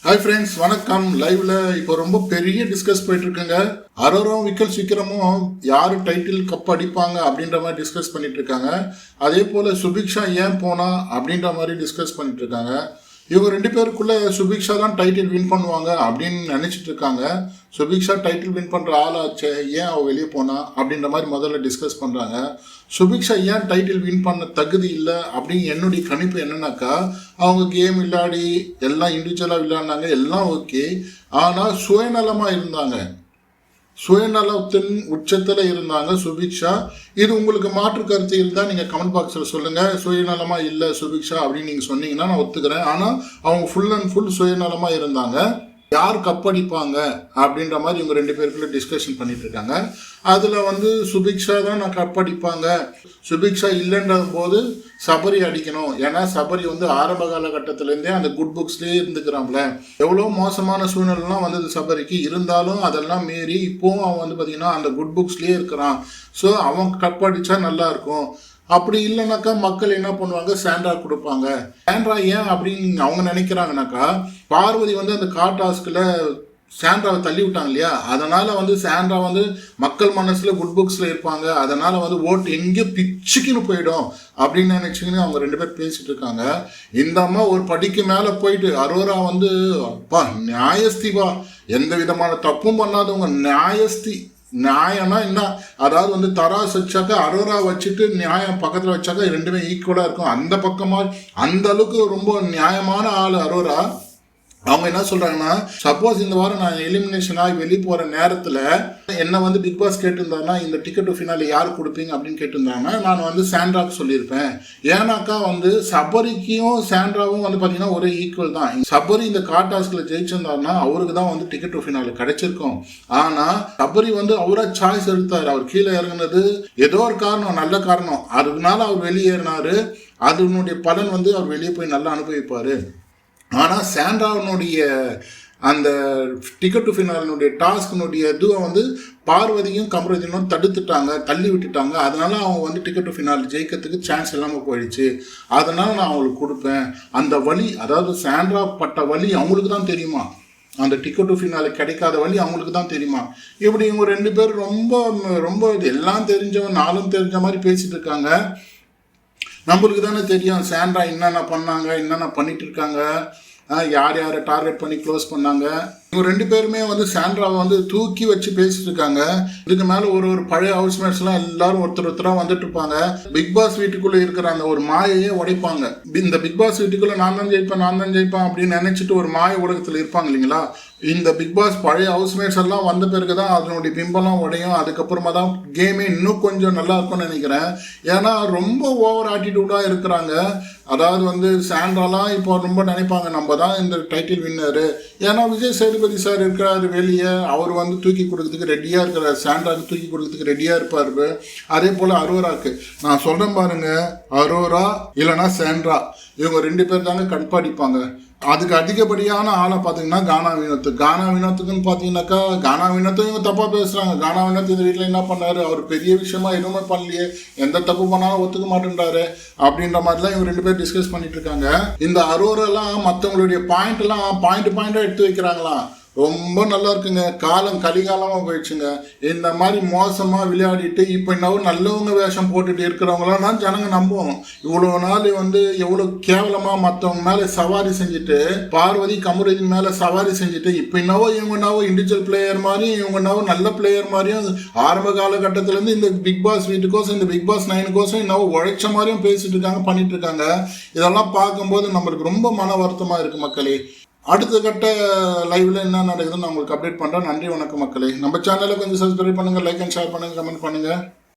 Hi friends, வணக்கம். லைவ்ல இப்போ ரொம்ப பெரிய டிஸ்கஸ் போயிட்டு இருக்குங்க. அரோராவும் விக்கல்ஸ் விக்ரமும் யாரு டைட்டில் கப் அடிப்பாங்க அப்படின்ற மாதிரி டிஸ்கஸ் பண்ணிட்டு இருக்காங்க. அதே போல சுபிக்ஷா ஏன் போனா அப்படின்ற மாதிரி டிஸ்கஸ் பண்ணிட்டு இருக்காங்க. இவங்க ரெண்டு பேருக்குள்ள சுபிக்ஷா தான் டைட்டில் வின் பண்ணுவாங்க அப்படின்னு நினைச்சிட்டு இருக்காங்க. சுபிக்ஷா டைட்டில் வின் பண்ற ஆளாச்சே, ஏன் அவ வெளியே போனா அப்படின்ற மாதிரி முதல்ல டிஸ்கஸ் பண்றாங்க. சுபிக்ஷா ஏன் டைட்டில் வின் பண்ண தகுதி இல்லை அப்படின்னு என்னுடைய கணிப்பு என்னன்னாக்கா, அவங்க கேம் விளையாடி எல்லாம் இண்டிவிஜுவலாக விளையாடினாங்க, எல்லாம் ஓகே. ஆனால் சுயநலமாக இருந்தாங்க, சுயநலத்தின் உச்சத்தில் இருந்தாங்க சுபிக்ஷா. இது உங்களுக்கு மாற்று கருத்து இருந்தால் நீங்கள் கமெண்ட் பாக்ஸில் சொல்லுங்கள். சுயநலமாக இல்லை சுபிக்ஷா அப்படின்னு நீங்கள் சொன்னீங்கன்னா நான் ஒத்துக்கிறேன். ஆனால் அவங்க ஃபுல் அண்ட் ஃபுல் சுயநலமாக இருந்தாங்க. யார் கப்படிப்பாங்க அப்படின்ற மாதிரி இவங்க ரெண்டு பேருக்குள்ள டிஸ்கஷன் பண்ணிட்டு இருக்காங்க. அதில் சுபிக்ஷா தான் நான் கப்படிப்பாங்க, சுபிக்ஷா இல்லைன்ற போது சபரி அடிக்கணும். ஏன்னா சபரி ஆரம்ப காலகட்டத்திலேருந்தே அந்த குட் புக்ஸ்லேயே இருந்துக்கிறான்ல. எவ்வளோ மோசமான சூழ்நிலைலாம் வந்தது சபரிக்கு, இருந்தாலும் அதெல்லாம் மீறி இப்போவும் அவன் பார்த்தீங்கன்னா அந்த குட் புக்ஸ்லேயே இருக்கிறான். ஸோ அவன் கப்படிச்சா நல்லா இருக்கும். அப்படி இல்லைனாக்கா மக்கள் என்ன பண்ணுவாங்க, சாண்ட்ரா கொடுப்பாங்க. சாண்ட்ரா ஏன் அப்படின்னு அவங்க நினைக்கிறாங்கனாக்கா, பார்வதி அந்த டாஸ்கில் சாண்ட்ராவை தள்ளி விட்டாங்க இல்லையா, அதனால சாண்ட்ரா மக்கள் மனசுல குட் புக்ஸ்ல இருப்பாங்க. அதனால ஓட்டு எங்கே பிச்சுக்குன்னு போயிடும் அப்படின்னு நினைச்சுக்கின்னு அவங்க ரெண்டு பேர் பேசிட்டு இருக்காங்க. இந்த அம்மா ஒரு படிக்கு மேல போயிட்டு அரோரா அப்பா நியாயஸ்திபா, எந்த விதமான தப்பும் பண்ணாதவங்க நியாயஸ்தி. நியாயம்னா என்ன, அதாவது தராசு வச்சாக்கா அரோரா வச்சுட்டு நியாயம் பக்கத்தில் வச்சாக்கா ரெண்டுமே ஈக்குவலாக இருக்கும். அந்த பக்கமாக அந்த அளவுக்கு ரொம்ப நியாயமான ஆள் அரோரா. அவங்க என்ன சொல்றாங்கன்னா, சப்போஸ் இந்த வாரம் நான் எலிமினேஷன் ஆகி வெளியே போற நேரத்தில் என்ன பிக் பாஸ் கேட்டிருந்தாங்கன்னா, இந்த டிக்கெட் டு ஃபினாலே யார் கொடுப்பீங்க அப்படின்னு கேட்டிருந்தாங்கன்னா, நான் சாண்ட்ராக்கு சொல்லியிருப்பேன். ஏன்னாக்கா சபரிக்கும் சாண்ட்ராவும் பார்த்தீங்கன்னா ஒரே ஈக்குவல் தான். சபரி இந்த டாஸ்கில் ஜெயிச்சிருந்தாருன்னா அவருக்கு தான் டிக்கெட் டு ஃபினாலே கிடைச்சிருக்கும். ஆனால் சபரி அவரா சாய்ஸ் எடுத்தார். அவர் கீழே இறங்குனது ஏதோ ஒரு காரணம், நல்ல காரணம், அதனால அவர் வெளியேறினாரு. அதனுடைய பலன் அவர் வெளியே போய் நல்லா அனுபவிப்பார். ஆனால் சாண்ட்ராவினுடைய அந்த டிக்கெட் டு ஃபினாலினுடைய டாஸ்கினுடைய இதுவை பார்வதியும் கமருதீனும் தடுத்துட்டாங்க, தள்ளி விட்டுட்டாங்க. அதனால அவங்க டிக்கெட் டு ஃபினால் ஜெயிக்கிறதுக்கு சான்ஸ் இல்லாமல் போயிடுச்சு. அதனால நான் அவங்களுக்கு கொடுப்பேன். அந்த வழி, அதாவது சாண்ட்ரா பட்ட வழி அவங்களுக்கு தான் தெரியுமா, அந்த டிக்கெட் டு ஃபினாலே கிடைக்காத வழி அவங்களுக்கு தான் தெரியுமா. இப்படி இவங்க ரெண்டு பேர் ரொம்ப ரொம்ப எல்லாம் தெரிஞ்சவன் நாளும் தெரிஞ்ச மாதிரி பேசிட்டு இருக்காங்க. நம்மளுக்கு தானே தெரியும் சாண்ட்ரா என்னென்ன பண்ணாங்க, என்னென்ன பண்ணிட்டு இருக்காங்க, யார் யாரை டார்கெட் பண்ணி க்ளோஸ் பண்ணாங்க. இவங்க ரெண்டு பேருமே சாண்ட்ராவை தூக்கி வச்சு பேசிட்டு இருக்காங்க. இதுக்கு மேலே ஒரு பழைய ஹவுஸ்மேட்ஸ்லாம் எல்லாரும் ஒருத்தராக வந்துட்டு இருப்பாங்க. பிக் பாஸ் வீட்டுக்குள்ளே இருக்கிற அந்த ஒரு மாயையே உடைப்பாங்க. இந்த பிக் பாஸ் வீட்டுக்குள்ளே நான் தான் ஜெயிப்பேன் அப்படின்னு நினைச்சிட்டு ஒரு மாய உலகத்தில் இருப்பாங்க இல்லைங்களா. இந்த பிக் பாஸ் பழைய ஹவுஸ்மேட்ஸ் எல்லாம் வந்த பிறகு தான் அதனுடைய பிம்பெல்லாம் உடையும். அதுக்கப்புறமா தான் கேமே இன்னும் கொஞ்சம் நல்லா இருக்கும்னு நினைக்கிறேன். ஏன்னா ரொம்ப ஓவர் ஆட்டிடியூடாக இருக்கிறாங்க. அதாவது சாண்ட்ராலாம் இப்போ ரொம்ப நினைப்பாங்க நம்ம தான் இந்த டைட்டில் வின்னரு. ஏன்னா விஜய் சேதுபதி சார் இருக்கிறாரு வெளியே, அவர் தூக்கி கொடுக்கறதுக்கு ரெடியாக இருக்கிறார். சாண்ட்ராக்கு தூக்கி கொடுக்கறதுக்கு ரெடியாக இருப்பார். அதே போல் அரோராக்கு நான் சொல்கிறேன் பாருங்க, அரோரா இல்லைனா சாண்ட்ரா இவங்க ரெண்டு பேர் தாங்க கண்பாடிப்பாங்க. அதுக்கு அதிகப்படியான ஆளை பார்த்தீங்கன்னா கானா வினோத்துக்குன்னு பார்த்தீங்கன்னாக்கா, கானா வினோத்தும் இவங்க தப்பாக பேசுகிறாங்க. கானா வினோத் இந்த வீட்டில் என்ன பண்ணாரு, அவர் பெரிய விஷயமா எதுவுமே பண்ணலையே, எந்த தப்பு பண்ணாலும் ஒத்துக்க மாட்டேன்றாரு அப்படின்ற மாதிரிலாம் இவங்க ரெண்டு பேர் டிஸ்கஸ் பண்ணிட்டு இருக்காங்க. இந்த அரோரெல்லாம் மற்றவங்களுடைய பாயிண்டாக எடுத்து வைக்கிறாங்களாம். ரொம்ப நல்லா இருக்குங்க. காலம் கலிகாலமாக போயிடுச்சுங்க. இந்த மாதிரி மோசமாக விளையாடிட்டு இப்போ இன்னும் நல்லவங்க வேஷம் போட்டுட்டு இருக்கிறவங்களாம் தான் ஜனங்க நம்புவோம். இவ்வளோ நாள் எவ்வளோ கேவலமாக மற்றவங்க மேலே சவாரி செஞ்சுட்டு, பார்வதி கமருதீன் மேலே சவாரி செஞ்சுட்டு, இப்போ இவங்கனாவோ இண்டிவிஜுவல் பிளேயர் மாதிரியும் இவங்கனாவோ நல்ல பிளேயர் மாதிரியும் ஆரம்ப காலகட்டத்திலேருந்து இந்த பிக் பாஸ் வீட்டுக்கோசம் இந்த பிக் பாஸ் 9 கோசம் இன்னும் உழைச்ச மாதிரியும் பேசிட்டு இருக்காங்க, பண்ணிட்டு இருக்காங்க. இதெல்லாம் பார்க்கும்போது நம்மளுக்கு ரொம்ப மன வருத்தமாக இருக்குது மக்களே. அடுத்த கட்ட லைவ்ல என்ன நடக்குதுன்னு நான் உங்களுக்கு அப்டேட் பண்ணுறேன். நன்றி, வணக்கம் மக்களே. நம்ம சேனலை கொஞ்சம் சப்ஸ்கிரைப் பண்ணுங்கள், லைக் அண்ட் ஷேர் பண்ணுங்கள், கமெண்ட் பண்ணுங்கள்.